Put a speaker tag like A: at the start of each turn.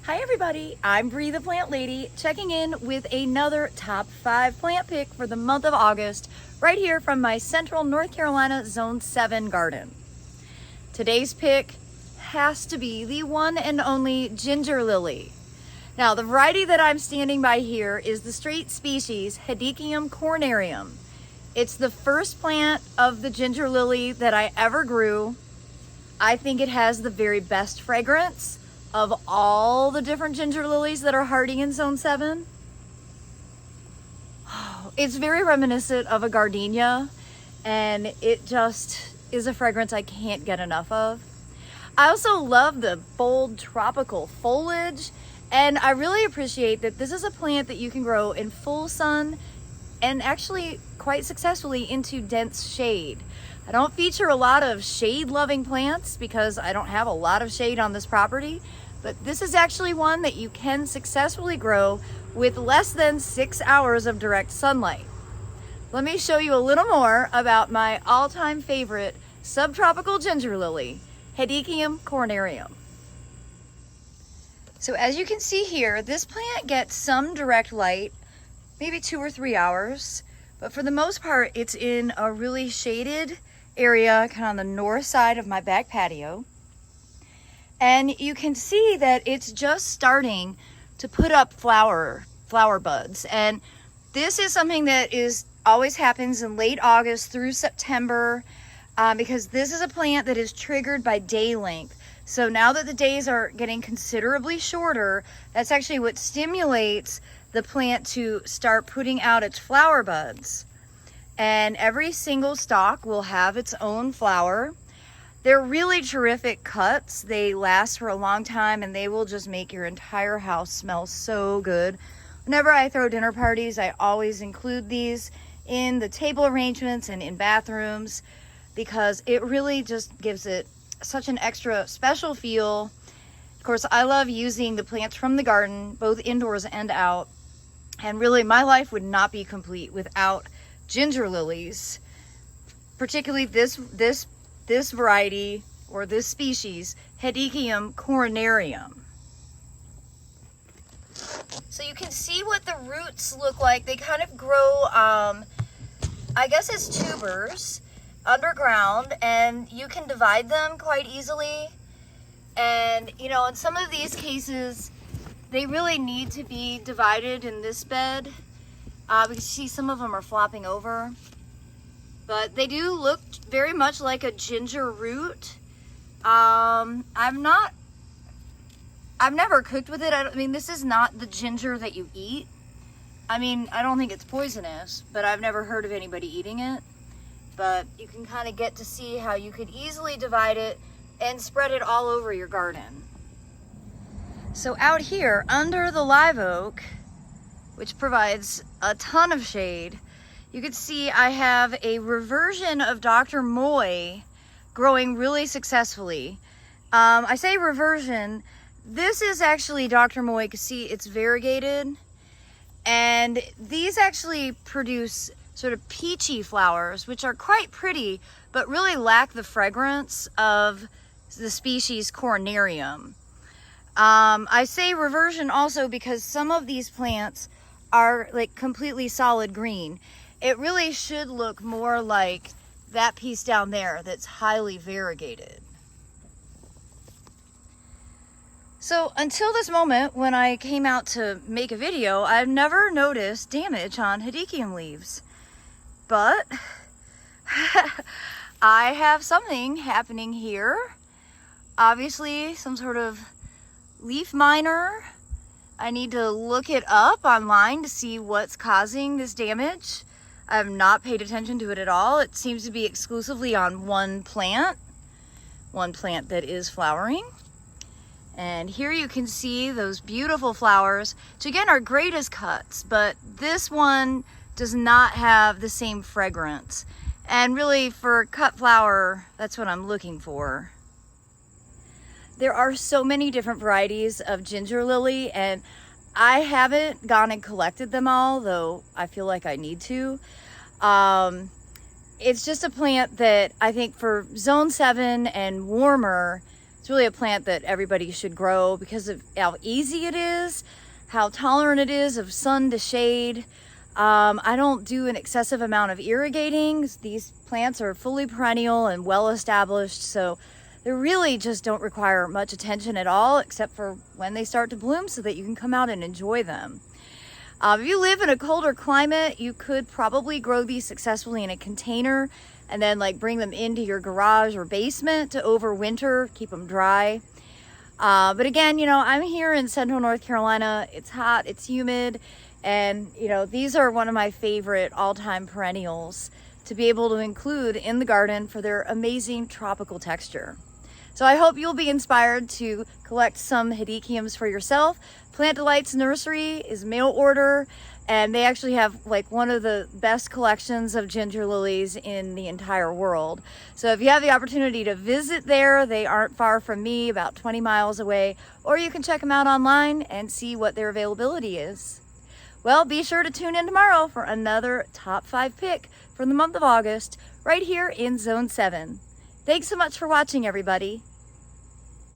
A: Hi everybody, I'm Bree the Plant Lady, checking in with another top 5 plant pick for the month of August, right here from my Central North Carolina Zone 7 garden. Today's pick has to be the one and only Ginger Lily. Now, the variety that I'm standing by here is the straight species Hedychium coronarium. It's the first plant of the Ginger Lily that I ever grew. I think it has the very best fragrance of all the different ginger lilies that are hardy in Zone 7. It's very reminiscent of a gardenia, and it just is a fragrance I can't get enough of. I also love the bold tropical foliage, and I really appreciate that this is a plant that you can grow in full sun and actually quite successfully into dense shade. I don't feature a lot of shade-loving plants because I don't have a lot of shade on this property, but this is actually one that you can successfully grow with less than 6 hours of direct sunlight. Let me show you a little more about my all-time favorite subtropical ginger lily, Hedychium coronarium. So as you can see here, this plant gets some direct light, maybe 2 or 3 hours, but for the most part, it's in a really shaded area, kind of on the north side of my back patio. And you can see that it's just starting to put up flower buds. And this is something that always happens in late August through September, because this is a plant that is triggered by day length. So now that the days are getting considerably shorter, that's actually what stimulates the plant to start putting out its flower buds. And every single stalk will have its own flower. They're really terrific cuts. They last for a long time, and they will just make your entire house smell so good. Whenever I throw dinner parties, I always include these in the table arrangements and in bathrooms because it really just gives it such an extra special feel. Of course, I love using the plants from the garden, both indoors and out. And really, my life would not be complete without ginger lilies, particularly this variety or this species, Hedychium coronarium. So you can see what the roots look like. They kind of grow, I guess as tubers underground, and you can divide them quite easily. And you know, in some of these cases, they really need to be divided in this bed. Because you see some of them are flopping over. But they do look very much like a ginger root. I've never cooked with it. I mean, this is not the ginger that you eat. I mean, I don't think it's poisonous, but I've never heard of anybody eating it. But you can kind of get to see how you could easily divide it and spread it all over your garden. So out here under the live oak, which provides a ton of shade, you can see I have a reversion of Dr. Moy growing really successfully. I say reversion, this is actually Dr. Moy. You can see it's variegated, and these actually produce sort of peachy flowers, which are quite pretty, but really lack the fragrance of the species coronarium. I say reversion also because some of these plants are like completely solid green. It really should look more like that piece down there that's highly variegated. So until this moment, when I came out to make a video, I've never noticed damage on Hedychium leaves. But I have something happening here. Obviously, some sort of leaf miner. I need to look it up online to see what's causing this damage. I have not paid attention to it at all. It seems to be exclusively on one plant that is flowering. And here you can see those beautiful flowers, which again are great as cuts, but this one does not have the same fragrance. And really for cut flower, that's what I'm looking for. There are so many different varieties of ginger lily, and I haven't gone and collected them all, though I feel like I need to. It's just a plant that I think for zone 7 and warmer, it's It's really a plant that everybody should grow because of how easy it is, how tolerant it is of sun to shade. I don't do an excessive amount of irrigating. These plants are fully perennial and well established, so they really just don't require much attention at all, except for when they start to bloom so that you can come out and enjoy them. If you live in a colder climate, you could probably grow these successfully in a container and then like bring them into your garage or basement to overwinter, keep them dry. But again, you know, I'm here in central North Carolina. It's hot, it's humid, and you know, these are one of my favorite all-time perennials to be able to include in the garden for their amazing tropical texture. So I hope you'll be inspired to collect some Hedychiums for yourself. Plant Delights Nursery is mail order, and they actually have like one of the best collections of ginger lilies in the entire world. So if you have the opportunity to visit there, they aren't far from me, about 20 miles away, or you can check them out online and see what their availability is. Well, be sure to tune in tomorrow for another top 5 pick for the month of August, right here in Zone 7. Thanks so much for watching, everybody.